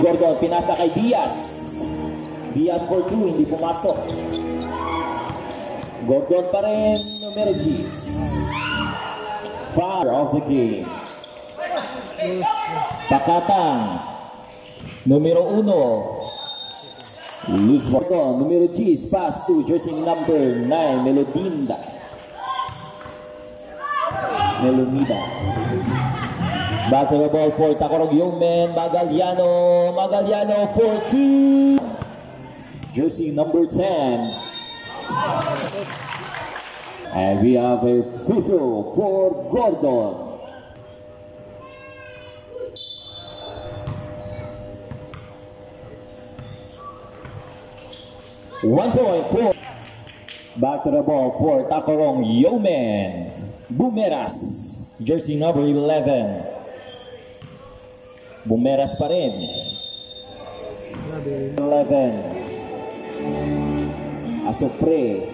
Gordon, pinasa kay Diaz. Diaz for 2, hindi pumasok. Gordon pa rin, numero 10. Foul of the game. Pakatang, numero 1. Luz Gordon, numero 10, pass to jersey number 9, Melomida. Back to the ball for Tacorong Yeoman, Magaliano for 2. Jersey number 10. And we have a free throw for Gordon. One point for. Back to the ball for Tacorong Yeoman. Bumeras, jersey number 11. Bumeras pa rin. 11. Asopre.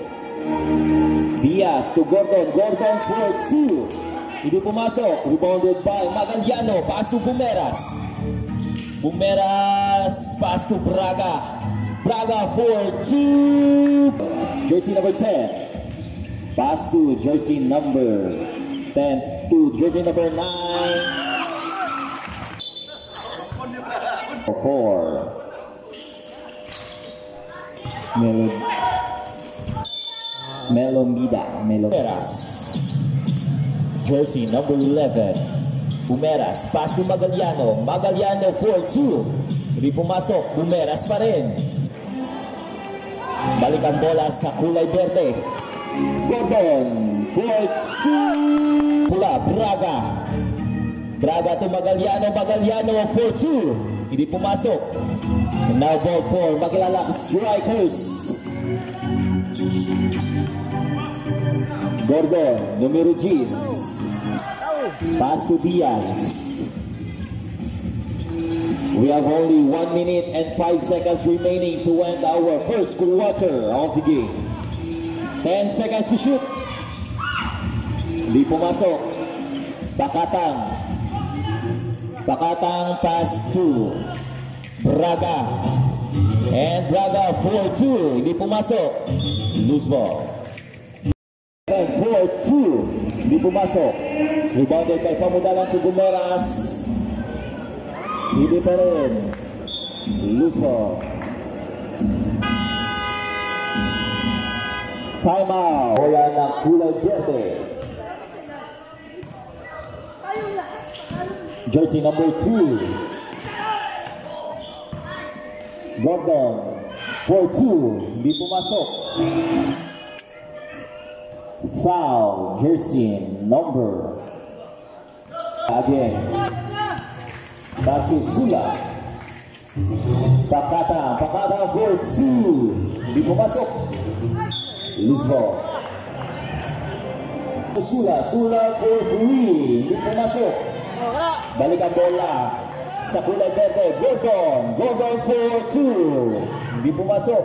Diaz to Gordon. Gordon for 2. Hindi pumasok. Rebounded by Magaliano. Pass to Bumeras. Bumeras. Pass to Braga. Braga for 2. Jersey number 10. Pass to jersey number 10 to jersey number 9. 4. Melomida. Bumeras. Jersey number 11. Bumeras. Pass to Magaliano. Magaliano for 2. Hindi pumasok. Bumeras pa rin. Balik ang bola sa kulay berde. Gordon for 2. Pula. Braga. Braga to Magaliano. Magaliano for 2. Hindi pumasok. And now ball for Magalala Strikers. Gordon, numero 10. Pass to Diaz. We have only 1 minute and 5 seconds remaining to end our first quarter of the game. 10 seconds to shoot. Hindi pumasok. Pakatang pass to Braga. And Braga for 2. Hindi pumasok. Loose ball. And for 2. Hindi pumasok. Rebounded kay Pamudalan to Bumeras. Hindi pa rin. Loose ball. Time out. Bola ng kulay verde. Jersey number 2. Gordon for 2. Hindi pumasok. Foul. Jersey number. Again. Basisula. Pakata for 2. Hindi pumasok. Loose ball. Sula for 3. Hindi pumasok. Balik ang bola sa kulay verde. Gordon for 2. Hindi pumasok.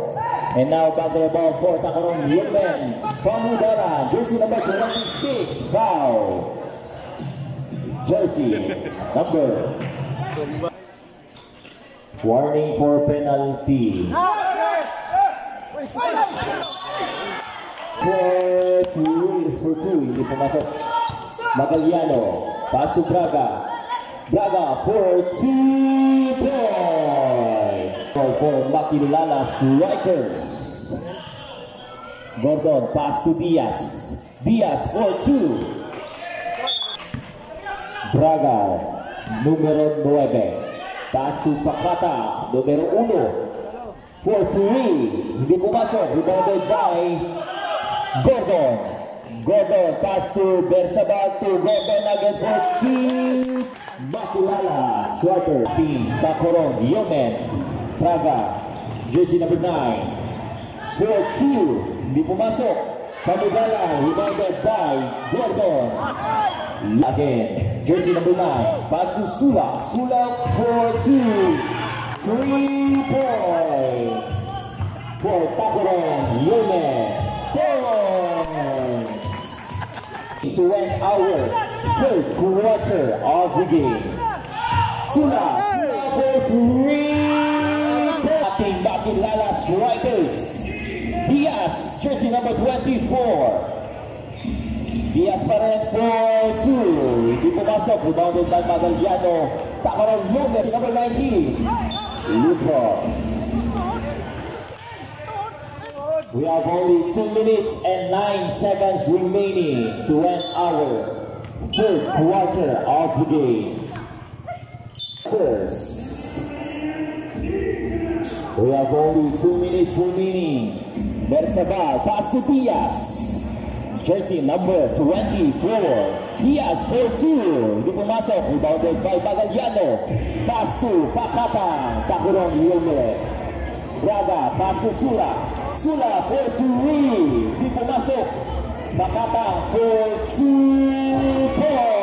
And now back to the ball for Tacorong Yeoman. Pamudalan, jersey number 26. Foul. Jersey number. Warning for penalty. For 2. Hindi pumasok. Magaliano. Pass to Braga. Braga for 2 points. For Makilala Strikers. Gordon, pass to Diaz. Diaz for 2. Braga, numero 9. Pass to Pakata, numero 1. For 3. Hindi pumasok. Rebounded by Gordon. Gordon, pass to Bersabal to Gordon again for 2. Makilala Strikers. Team Tacorong Yeoman. Braga, jersey number 9. For 2. Hindi pumasok. Pamudalan, rebounded by Gordon. Again, jersey number 9. Pass to Sula. Sula for 2. 3 points. For Tacorong Yeoman. Points. To end our third quarter of the game. Sula for 3. number 24. Diaz pa rin for 2. Hindi pumasok. Rebounded by Magaliano. Takaran Lopez, number 19. Lufo. We have only 2 minutes and 9 seconds remaining to end our third quarter of the game. First, we have only 2 minutes remaining. Bersabal, pass to Diaz. Jersey number 24. Diaz for 2. Hindi pumasok. Rebounded by Magaliano. Pass to Pakatang. Takurong Yome. Braga, pass to Sula. Sula for 3. Hindi pumasok. Pakatang for 2 points.